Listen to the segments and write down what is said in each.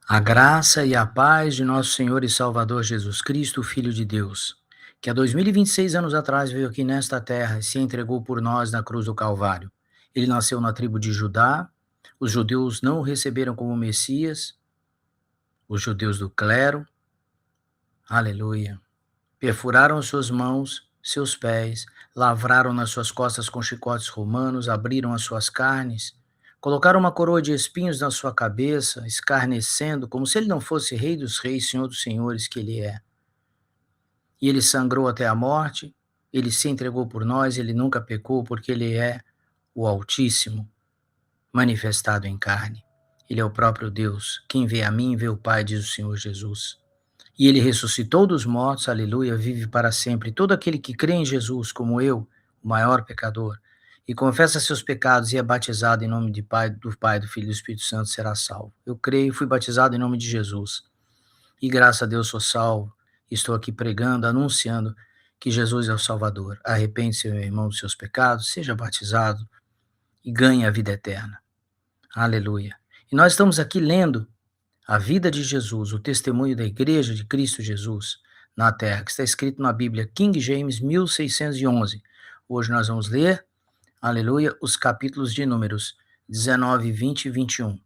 A graça e a paz de nosso Senhor e Salvador Jesus Cristo, Filho de Deus, que há 2026 anos atrás veio aqui nesta terra e se entregou por nós na cruz do Calvário. Ele nasceu na tribo de Judá, os judeus não o receberam como Messias, os judeus do clero, aleluia, perfuraram suas mãos, seus pés, lavraram nas suas costas com chicotes romanos, abriram as suas carnes, colocaram uma coroa de espinhos na sua cabeça, escarnecendo, como se ele não fosse Rei dos Reis, Senhor dos Senhores, que ele é. E ele sangrou até a morte, ele se entregou por nós, ele nunca pecou, porque ele é o Altíssimo, manifestado em carne. Ele é o próprio Deus. Quem vê a mim, vê o Pai, diz o Senhor Jesus. E ele ressuscitou dos mortos, aleluia, vive para sempre. Todo aquele que crê em Jesus, como eu, o maior pecador, e confessa seus pecados e é batizado em nome do Pai, do Filho e do Espírito Santo, será salvo. Eu creio e fui batizado em nome de Jesus. E graças a Deus sou salvo. Estou aqui pregando, anunciando que Jesus é o Salvador. Arrepende-se, meu irmão, dos seus pecados, seja batizado e ganhe a vida eterna. Aleluia. E nós estamos aqui lendo a vida de Jesus, o testemunho da Igreja de Cristo Jesus na Terra, que está escrito na Bíblia King James 1611. Hoje nós vamos ler, aleluia, os capítulos de Números 19, 20 e 21.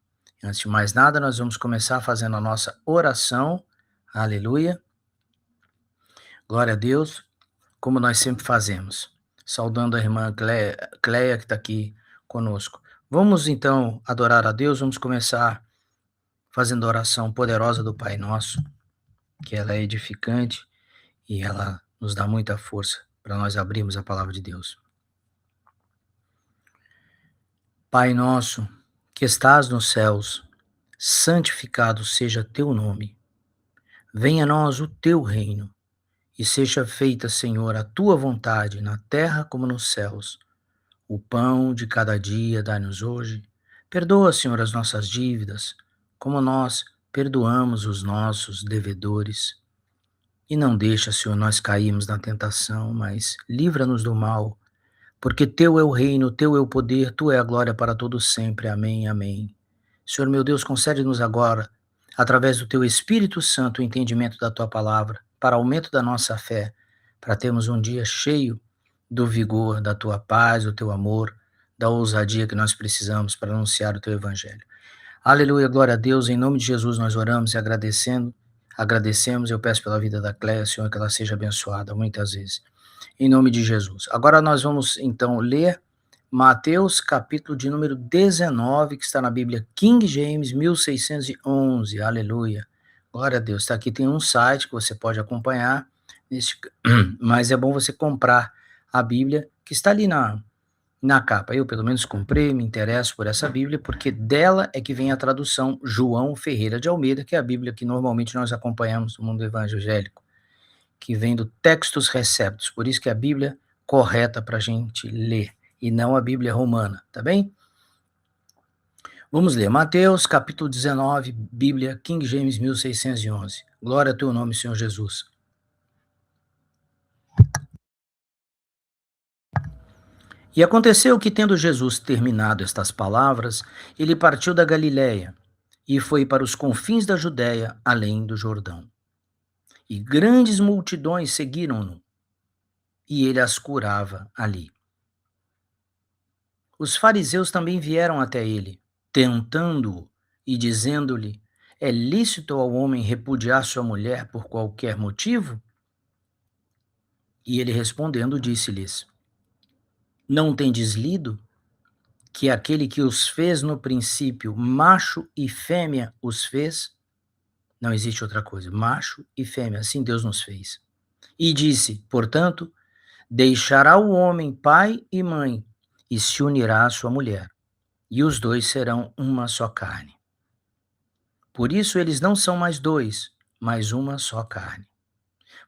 Antes de mais nada, nós vamos começar fazendo a nossa oração, aleluia. Glória a Deus, como nós sempre fazemos. Saudando a irmã Cleia que está aqui conosco. Vamos então adorar a Deus, vamos começar fazendo a oração poderosa do Pai Nosso, que ela é edificante e ela nos dá muita força para nós abrirmos a palavra de Deus. Pai nosso, que estás nos céus, santificado seja teu nome. Venha a nós o teu reino e seja feita, Senhor, a tua vontade, na terra como nos céus. O pão de cada dia dá-nos hoje. Perdoa, Senhor, as nossas dívidas, como nós perdoamos os nossos devedores. E não deixa, Senhor, nós cairmos na tentação, mas livra-nos do mal, porque teu é o reino, teu é o poder, tua é a glória para todos sempre. Amém, amém. Senhor meu Deus, concede-nos agora, através do teu Espírito Santo, o entendimento da tua palavra, para aumento da nossa fé, para termos um dia cheio do vigor, da tua paz, do teu amor, da ousadia que nós precisamos para anunciar o teu evangelho. Aleluia, glória a Deus, em nome de Jesus nós oramos e agradecemos, eu peço pela vida da Cléia, Senhor, que ela seja abençoada muitas vezes, em nome de Jesus. Agora nós vamos então ler Mateus capítulo de número 19, que está na Bíblia King James 1611, aleluia, glória a Deus. Está aqui, tem um site que você pode acompanhar, mas é bom você comprar a Bíblia que está ali na capa. Eu, pelo menos, comprei, me interesso por essa Bíblia, porque dela é que vem a tradução João Ferreira de Almeida, que é a Bíblia que normalmente nós acompanhamos no mundo evangélico, que vem do Textus Receptus, por isso que é a Bíblia correta para a gente ler, e não a Bíblia romana, tá bem? Vamos ler Mateus capítulo 19, Bíblia King James 1611. Glória ao teu nome, Senhor Jesus. E aconteceu que, tendo Jesus terminado estas palavras, ele partiu da Galiléia e foi para os confins da Judéia, além do Jordão. E grandes multidões seguiram-no, e ele as curava ali. Os fariseus também vieram até ele, tentando-o e dizendo-lhe: é lícito ao homem repudiar sua mulher por qualquer motivo? E ele respondendo disse-lhes: não tendes lido que aquele que os fez no princípio, macho e fêmea os fez? Não existe outra coisa, macho e fêmea, assim Deus nos fez. E disse, portanto, deixará o homem pai e mãe e se unirá à sua mulher, e os dois serão uma só carne. Por isso eles não são mais dois, mas uma só carne.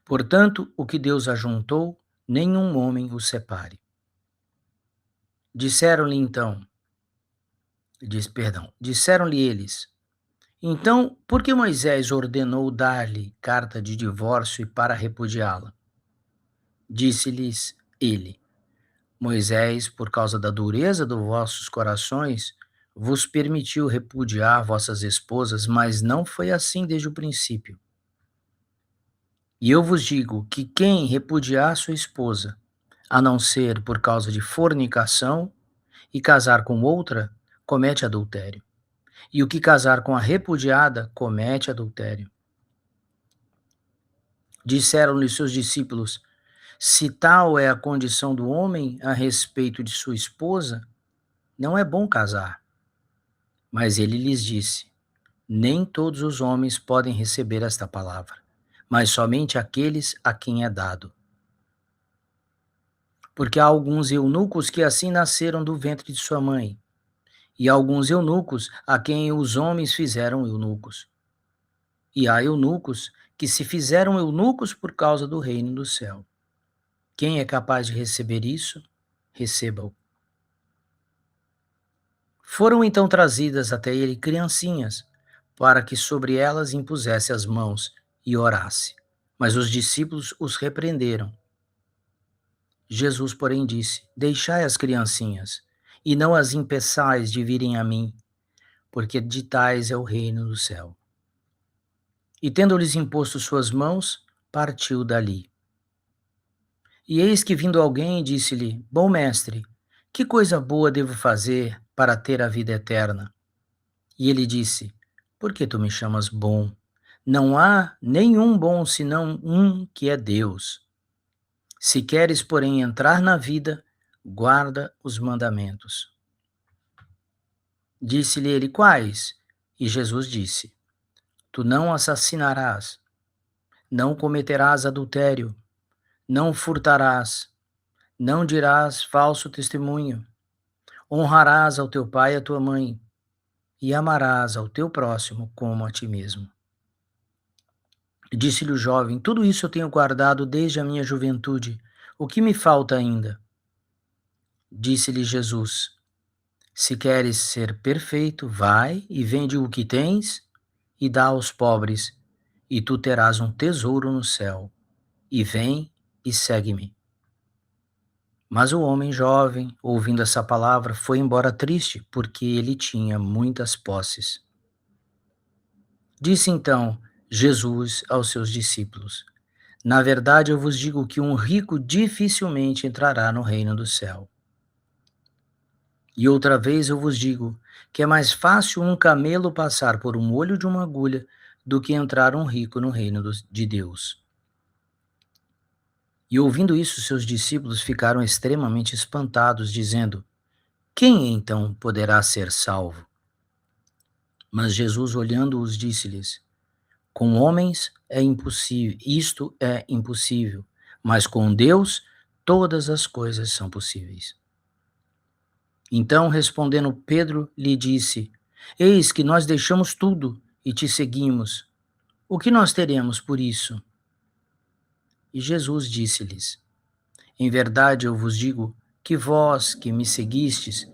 Portanto, o que Deus ajuntou, nenhum homem o separe. Disseram-lhe eles, então, por que Moisés ordenou dar-lhe carta de divórcio e para repudiá-la? Disse-lhes ele, Moisés, por causa da dureza dos vossos corações, vos permitiu repudiar vossas esposas, mas não foi assim desde o princípio. E eu vos digo que quem repudiar sua esposa, a não ser por causa de fornicação, e casar com outra, comete adultério. E o que casar com a repudiada, comete adultério. Disseram-lhe seus discípulos: se tal é a condição do homem a respeito de sua esposa, não é bom casar. Mas ele lhes disse: nem todos os homens podem receber esta palavra, mas somente aqueles a quem é dado. Porque há alguns eunucos que assim nasceram do ventre de sua mãe, e há alguns eunucos a quem os homens fizeram eunucos. E há eunucos que se fizeram eunucos por causa do reino do céu. Quem é capaz de receber isso, receba-o. Foram então trazidas até ele criancinhas, para que sobre elas impusesse as mãos e orasse. Mas os discípulos os repreenderam. Jesus, porém, disse: deixai as criancinhas, e não as impeçais de virem a mim, porque de tais é o reino do céu. E tendo-lhes imposto suas mãos, partiu dali. E eis que vindo alguém, disse-lhe: bom mestre, que coisa boa devo fazer para ter a vida eterna? E ele disse: por que tu me chamas bom? Não há nenhum bom senão um que é Deus. Se queres, porém, entrar na vida, guarda os mandamentos. Disse-lhe ele: quais? E Jesus disse: tu não assassinarás, não cometerás adultério, não furtarás, não dirás falso testemunho, honrarás ao teu pai e à tua mãe, e amarás ao teu próximo como a ti mesmo. Disse-lhe o jovem: tudo isso eu tenho guardado desde a minha juventude. O que me falta ainda? Disse-lhe Jesus: se queres ser perfeito, vai e vende o que tens e dá aos pobres, e tu terás um tesouro no céu. E vem e segue-me. Mas o homem jovem, ouvindo essa palavra, foi embora triste, porque ele tinha muitas posses. Disse então Jesus aos seus discípulos: na verdade, eu vos digo que um rico dificilmente entrará no reino do céu. E outra vez eu vos digo que é mais fácil um camelo passar por um olho de uma agulha do que entrar um rico no reino de Deus. E ouvindo isso, seus discípulos ficaram extremamente espantados, dizendo: quem então poderá ser salvo? Mas Jesus, olhando-os, disse-lhes: com homens é impossível, isto é impossível, mas com Deus todas as coisas são possíveis. Então, respondendo Pedro, lhe disse: eis que nós deixamos tudo e te seguimos. O que nós teremos por isso? E Jesus disse-lhes: em verdade eu vos digo que vós que me seguistes,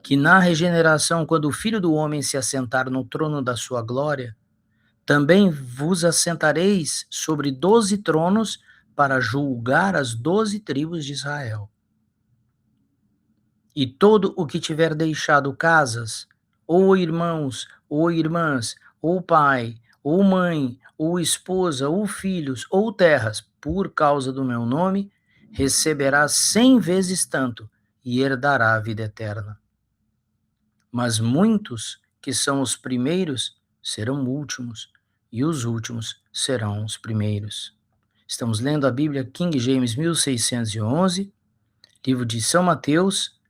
que na regeneração, quando o Filho do Homem se assentar no trono da sua glória, também vos assentareis sobre 12 tronos para julgar as 12 tribos de Israel. E todo o que tiver deixado casas, ou irmãos, ou irmãs, ou pai, ou mãe, ou esposa, ou filhos, ou terras, por causa do meu nome, receberá 100 vezes tanto e herdará a vida eterna. Mas muitos que são os primeiros serão últimos, e os últimos serão os primeiros. Estamos lendo a Bíblia King James 1611, livro de São Mateus,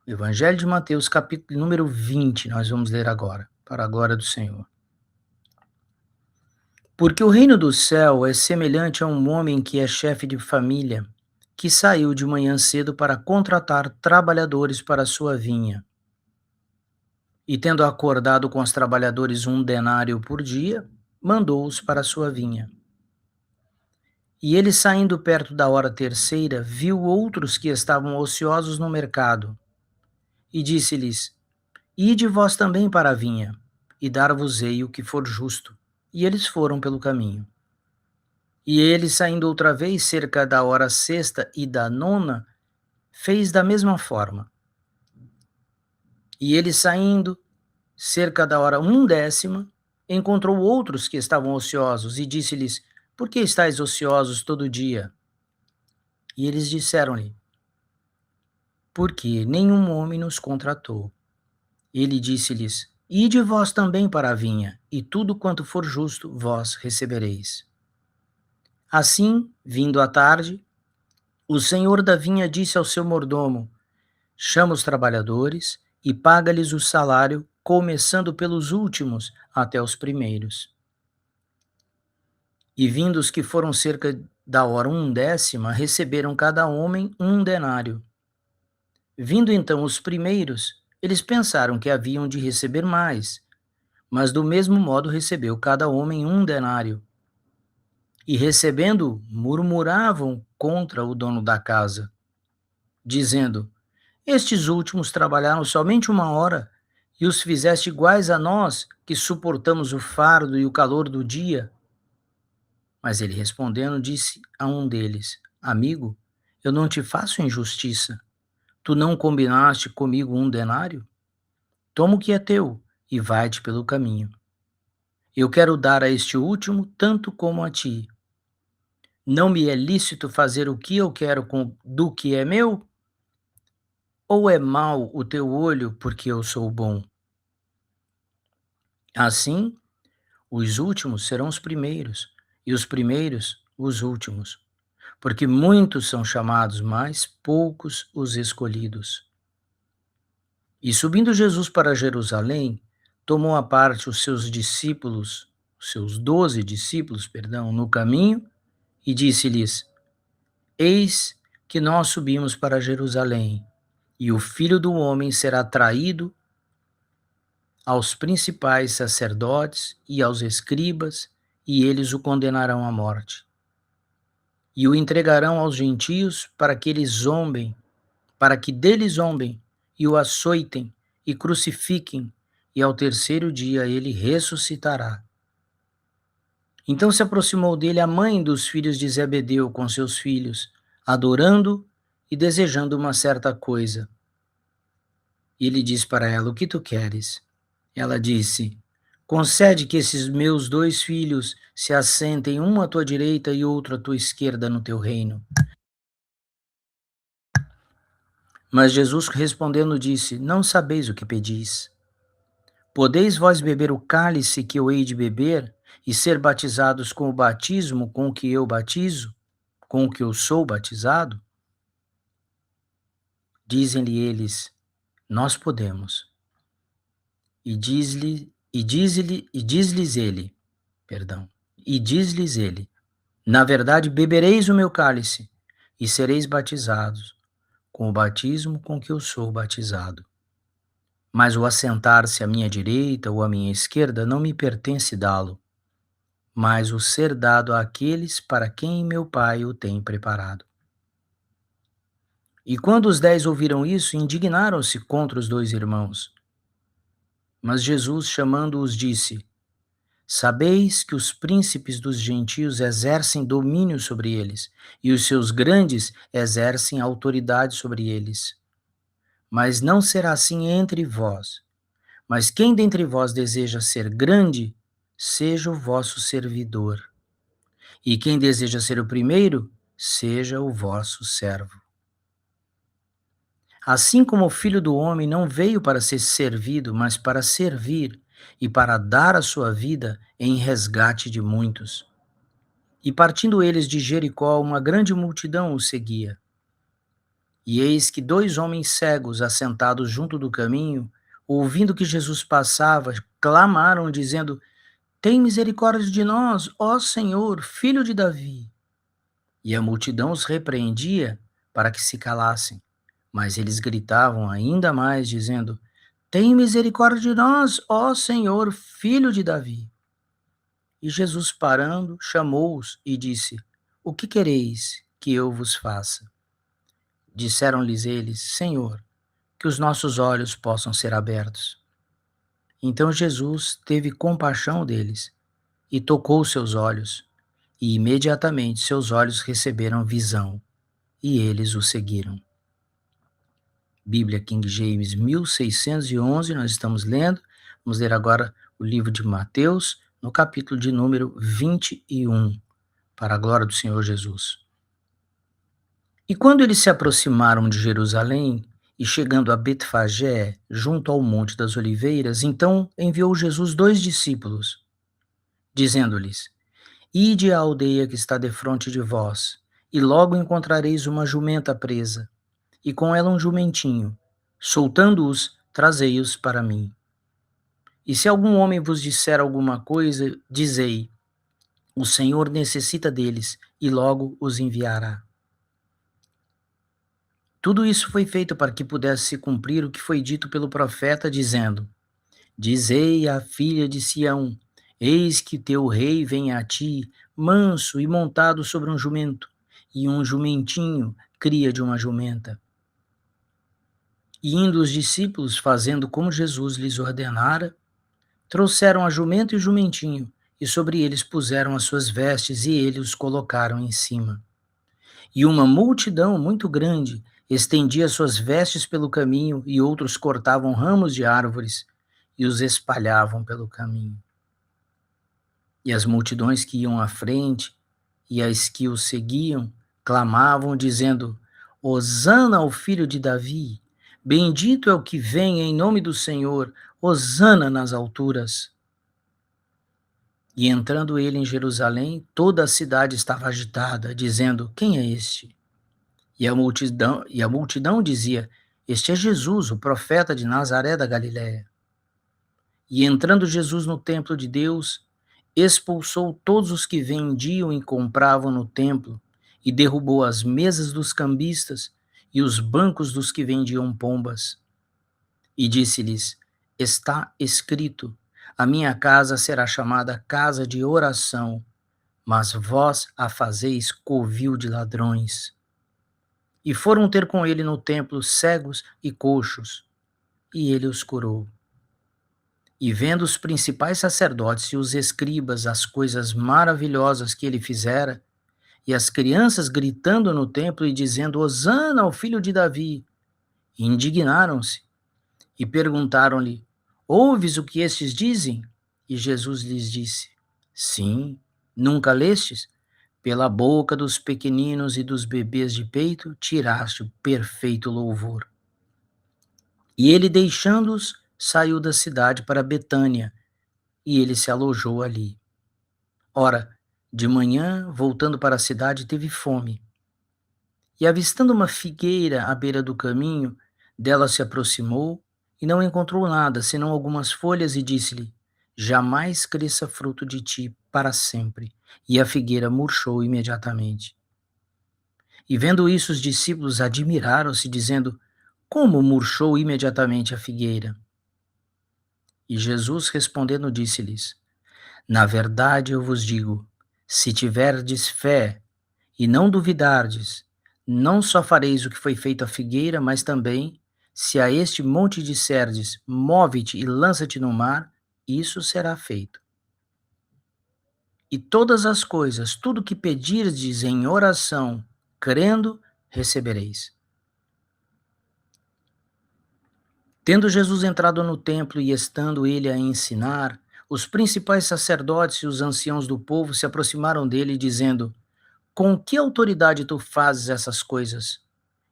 Evangelho de Mateus, capítulo número 20, nós vamos ler agora, para a glória do Senhor. Porque o reino do céu é semelhante a um homem que é chefe de família, que saiu de manhã cedo para contratar trabalhadores para a sua vinha. E tendo acordado com os trabalhadores 1 denário por dia, mandou-os para a sua vinha. E ele, saindo perto da hora terceira, viu outros que estavam ociosos no mercado, e disse-lhes: ide vós também para a vinha, e dar-vos-ei o que for justo. E eles foram pelo caminho. E ele, saindo outra vez, cerca da hora sexta e da nona, fez da mesma forma. E ele saindo, cerca da hora 1ª, encontrou outros que estavam ociosos e disse-lhes: Por que estáis ociosos todo dia? E eles disseram-lhe: Porque nenhum homem nos contratou. Ele disse-lhes: Ide vós também para a vinha, e tudo quanto for justo vós recebereis. Assim, vindo à tarde, o senhor da vinha disse ao seu mordomo: Chama os trabalhadores e paga-lhes o salário, começando pelos últimos até os primeiros. E vindo os que foram cerca da hora 1ª, receberam cada homem 1 denário. Vindo então os primeiros, eles pensaram que haviam de receber mais, mas do mesmo modo recebeu cada homem 1 denário. E recebendo, murmuravam contra o dono da casa, dizendo: Estes últimos trabalharam somente 1 hora, e os fizeste iguais a nós, que suportamos o fardo e o calor do dia. Mas ele respondendo, disse a um deles: Amigo, eu não te faço injustiça. Tu não combinaste comigo 1 denário? Toma o que é teu e vai-te pelo caminho. Eu quero dar a este último tanto como a ti. Não me é lícito fazer o que eu quero do que é meu? Ou é mau o teu olho porque eu sou bom? Assim, os últimos serão os primeiros, e os primeiros os últimos. Porque muitos são chamados, mas poucos os escolhidos. E subindo Jesus para Jerusalém, tomou à parte os seus discípulos, os seus 12 discípulos, no caminho, e disse-lhes: Eis que nós subimos para Jerusalém, e o Filho do Homem será traído aos principais sacerdotes e aos escribas, e eles o condenarão à morte. E o entregarão aos gentios para que eles zombem, para que dele zombem, e o açoitem, e crucifiquem, e ao terceiro dia ele ressuscitará. Então se aproximou dele a mãe dos filhos de Zebedeu com seus filhos, adorando e desejando uma certa coisa. E ele disse para ela: O que tu queres? Ela disse: Concede que esses meus 2 filhos se assentem, um à tua direita e outro à tua esquerda no teu reino. Mas Jesus respondendo disse: Não sabeis o que pedis. Podeis vós beber o cálice que eu hei de beber e ser batizados com o batismo com o que eu batizo, com o que eu sou batizado? Dizem-lhe eles: Nós podemos. E diz-lhes ele: Na verdade, bebereis o meu cálice e sereis batizados com o batismo com que eu sou batizado. Mas o assentar-se à minha direita ou à minha esquerda não me pertence dá-lo, mas o ser dado àqueles para quem meu Pai o tem preparado. E quando os 10 ouviram isso, indignaram-se contra os 2 irmãos. Mas Jesus, chamando-os, disse: Sabeis que os príncipes dos gentios exercem domínio sobre eles, e os seus grandes exercem autoridade sobre eles. Mas não será assim entre vós. Mas quem dentre vós deseja ser grande, seja o vosso servidor. E quem deseja ser o primeiro, seja o vosso servo. Assim como o Filho do Homem não veio para ser servido, mas para servir e para dar a sua vida em resgate de muitos. E partindo eles de Jericó, uma grande multidão o seguia. E eis que 2 homens cegos, assentados junto do caminho, ouvindo que Jesus passava, clamaram, dizendo: Tem misericórdia de nós, ó Senhor, filho de Davi. E a multidão os repreendia para que se calassem. Mas eles gritavam ainda mais, dizendo: Tem misericórdia de nós, ó Senhor, filho de Davi. E Jesus, parando, chamou-os e disse: O que quereis que eu vos faça? Disseram-lhes eles: Senhor, que os nossos olhos possam ser abertos. Então Jesus teve compaixão deles e tocou seus olhos, e imediatamente seus olhos receberam visão, e eles o seguiram. Bíblia King James 1611, nós estamos lendo. Vamos ler agora o livro de Mateus, no capítulo de número 21, para a glória do Senhor Jesus. E quando eles se aproximaram de Jerusalém, e chegando a Betfagé, junto ao Monte das Oliveiras, então enviou Jesus 2 discípulos, dizendo-lhes: Ide à aldeia que está defronte de vós, e logo encontrareis uma jumenta presa, e com ela um jumentinho. Soltando-os, trazei-os para mim. E se algum homem vos disser alguma coisa, dizei: O Senhor necessita deles, e logo os enviará. Tudo isso foi feito para que pudesse se cumprir o que foi dito pelo profeta, dizendo: Dizei à filha de Sião: Eis que teu rei vem a ti, manso e montado sobre um jumento, e um jumentinho, cria de uma jumenta. E indo os discípulos, fazendo como Jesus lhes ordenara, trouxeram a jumento e o jumentinho, e sobre eles puseram as suas vestes, e eles os colocaram em cima. E uma multidão muito grande estendia suas vestes pelo caminho, e outros cortavam ramos de árvores e os espalhavam pelo caminho. E as multidões que iam à frente e as que o seguiam clamavam, dizendo: Hosana ao filho de Davi, bendito é o que vem em nome do Senhor, hosana nas alturas. E entrando ele em Jerusalém, toda a cidade estava agitada, dizendo: Quem é este? E a multidão dizia: Este é Jesus, o profeta de Nazaré da Galiléia. E entrando Jesus no templo de Deus, expulsou todos os que vendiam e compravam no templo, e derrubou as mesas dos cambistas e os bancos dos que vendiam pombas. E disse-lhes: Está escrito: A minha casa será chamada casa de oração, mas vós a fazeis covil de ladrões. E foram ter com ele no templo cegos e coxos, e ele os curou. E vendo os principais sacerdotes e os escribas as coisas maravilhosas que ele fizera, e as crianças gritando no templo e dizendo: Hosana ao filho de Davi, indignaram-se e perguntaram-lhe: Ouves o que estes dizem? E Jesus lhes disse: Sim, nunca lestes? Pela boca dos pequeninos e dos bebês de peito tiraste o perfeito louvor. E ele, deixando-os, saiu da cidade para Betânia, e ele se alojou ali. Ora, de manhã, voltando para a cidade, teve fome. E avistando uma figueira à beira do caminho, dela se aproximou e não encontrou nada, senão algumas folhas, e disse-lhe: Jamais cresça fruto de ti para sempre. E a figueira murchou imediatamente. E vendo isso, os discípulos admiraram-se, dizendo: Como murchou imediatamente a figueira? E Jesus respondendo disse-lhes: Na verdade eu vos digo, se tiverdes fé e não duvidardes, não só fareis o que foi feito à figueira, mas também, se a este monte disserdes, move-te e lança-te no mar, isso será feito. E todas as coisas, tudo que pedirdes em oração, crendo, recebereis. Tendo Jesus entrado no templo e estando ele a ensinar, os principais sacerdotes e os anciãos do povo se aproximaram dele, dizendo: Com que autoridade tu fazes essas coisas?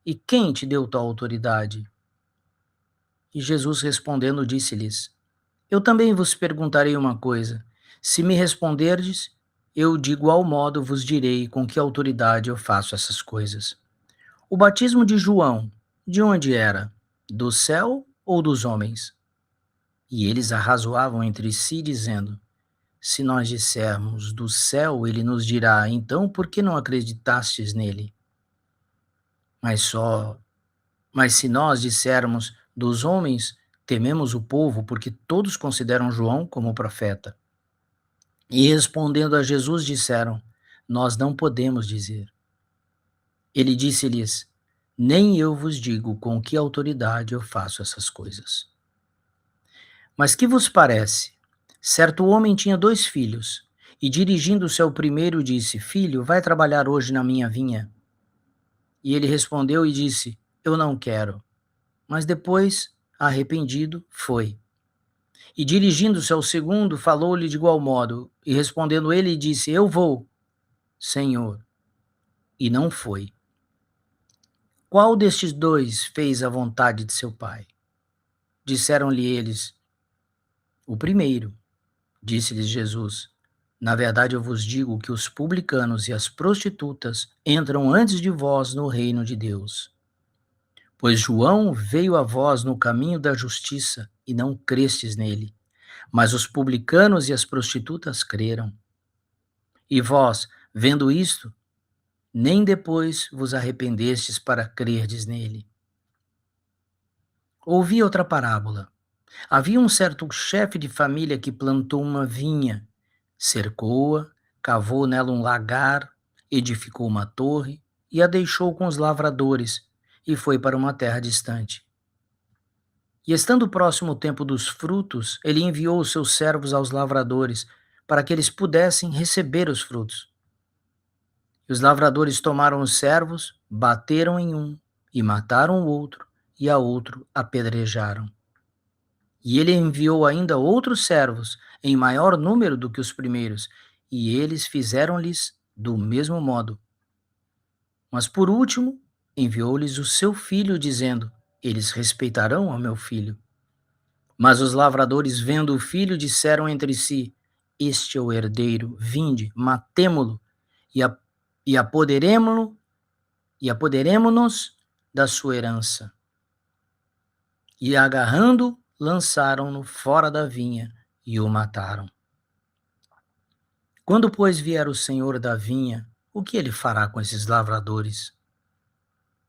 E quem te deu tal autoridade? E Jesus respondendo disse-lhes: Eu também vos perguntarei uma coisa. Se me responderdes, eu de igual modo vos direi com que autoridade eu faço essas coisas. O batismo de João, de onde era? Do céu ou dos homens? E eles arrazoavam entre si, dizendo: Se nós dissermos do céu, ele nos dirá: Então, por que não acreditastes nele? Mas se nós dissermos dos homens, tememos o povo, porque todos consideram João como profeta. E respondendo a Jesus, disseram: Nós não podemos dizer. Ele disse-lhes: Nem eu vos digo com que autoridade eu faço essas coisas. Mas que vos parece? Certo homem tinha 2 filhos, e dirigindo-se ao primeiro disse: Filho, vai trabalhar hoje na minha vinha. E ele respondeu e disse: Eu não quero. Mas depois, arrependido, foi. E dirigindo-se ao segundo, falou-lhe de igual modo, e respondendo ele, disse: Eu vou, Senhor. E não foi. Qual destes dois fez a vontade de seu pai? Disseram-lhe eles: O primeiro. Disse-lhes Jesus: Na verdade, eu vos digo que os publicanos e as prostitutas entram antes de vós no reino de Deus. Pois João veio a vós no caminho da justiça e não crestes nele, mas os publicanos e as prostitutas creram. E vós, vendo isto, nem depois vos arrependestes para crerdes nele. Ouvi outra parábola. Havia um certo chefe de família que plantou uma vinha, cercou-a, cavou nela um lagar, edificou uma torre e a deixou com os lavradores e foi para uma terra distante. E estando próximo o tempo dos frutos, ele enviou os seus servos aos lavradores para que eles pudessem receber os frutos. E os lavradores tomaram os servos, bateram em um e mataram o outro, e a outro apedrejaram. E ele enviou ainda outros servos, em maior número do que os primeiros, e eles fizeram-lhes do mesmo modo. Mas por último, enviou-lhes o seu filho, dizendo: Eles respeitarão ao meu filho. Mas os lavradores, vendo o filho, disseram entre si: Este é o herdeiro, vinde, matemo-lo e, e apoderemo-lo e apoderemo-nos da sua herança. E agarrando, lançaram-no fora da vinha e o mataram. Quando, pois, vier o senhor da vinha, o que ele fará com esses lavradores?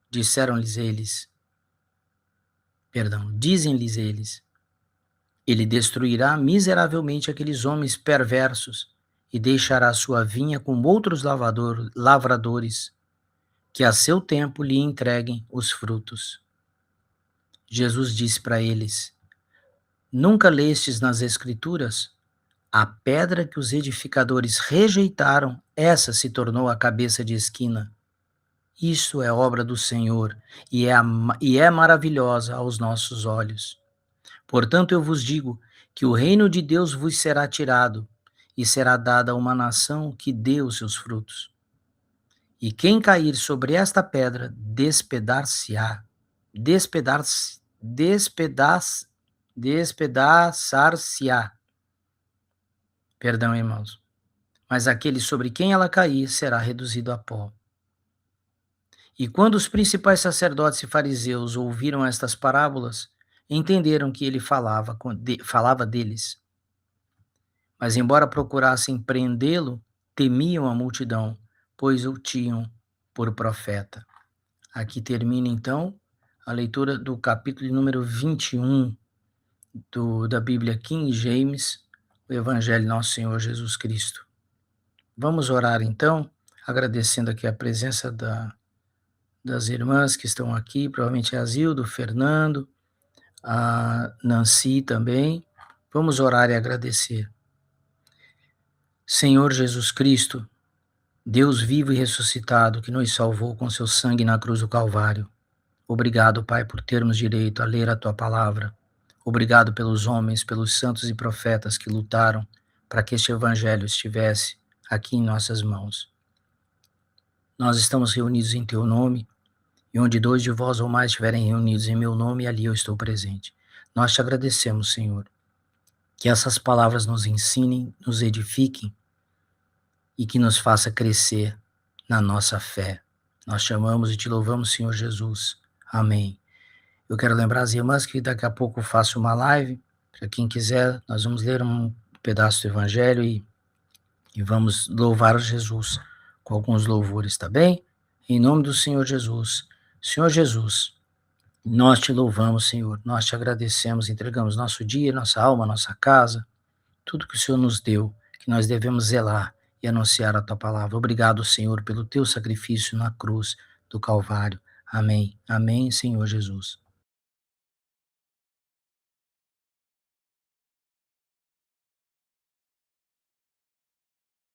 Dizem-lhes eles, ele destruirá miseravelmente aqueles homens perversos e deixará sua vinha com outros lavradores, que a seu tempo lhe entreguem os frutos. Jesus disse para eles: Nunca lestes nas Escrituras? A pedra que os edificadores rejeitaram, essa se tornou a cabeça de esquina. Isso é obra do Senhor e é maravilhosa aos nossos olhos. Portanto, eu vos digo que o reino de Deus vos será tirado e será dada a uma nação que dê os seus frutos. E quem cair sobre esta pedra, despedaçar-se-á. Perdão, irmãos. Mas aquele sobre quem ela cair será reduzido a pó. E quando os principais sacerdotes e fariseus ouviram estas parábolas, entenderam que ele falava deles. Mas embora procurassem prendê-lo, temiam a multidão, pois o tinham por profeta. Aqui termina então a leitura do capítulo número 21 da Bíblia King James, o Evangelho Nosso Senhor Jesus Cristo. Vamos orar então, agradecendo aqui a presença das irmãs que estão aqui, provavelmente a Zildo, o Fernando, a Nancy também. Vamos orar e agradecer. Senhor Jesus Cristo, Deus vivo e ressuscitado, que nos salvou com seu sangue na cruz do Calvário. Obrigado, Pai, por termos direito a ler a Tua palavra. Obrigado pelos homens, pelos santos e profetas que lutaram para que este Evangelho estivesse aqui em nossas mãos. Nós estamos reunidos em Teu nome, e onde 2 de vós ou mais estiverem reunidos em meu nome, ali eu estou presente. Nós te agradecemos, Senhor, que essas palavras nos ensinem, nos edifiquem e que nos faça crescer na nossa fé. Nós te amamos e te louvamos, Senhor Jesus. Amém. Eu quero lembrar as irmãs que daqui a pouco eu faço uma live. Para quem quiser, nós vamos ler um pedaço do Evangelho e vamos louvar Jesus com alguns louvores, tá bem? Em nome do Senhor Jesus. Senhor Jesus, nós te louvamos, Senhor. Nós te agradecemos, entregamos nosso dia, nossa alma, nossa casa, tudo que o Senhor nos deu, que nós devemos zelar e anunciar a tua palavra. Obrigado, Senhor, pelo teu sacrifício na cruz do Calvário. Amém. Amém, Senhor Jesus.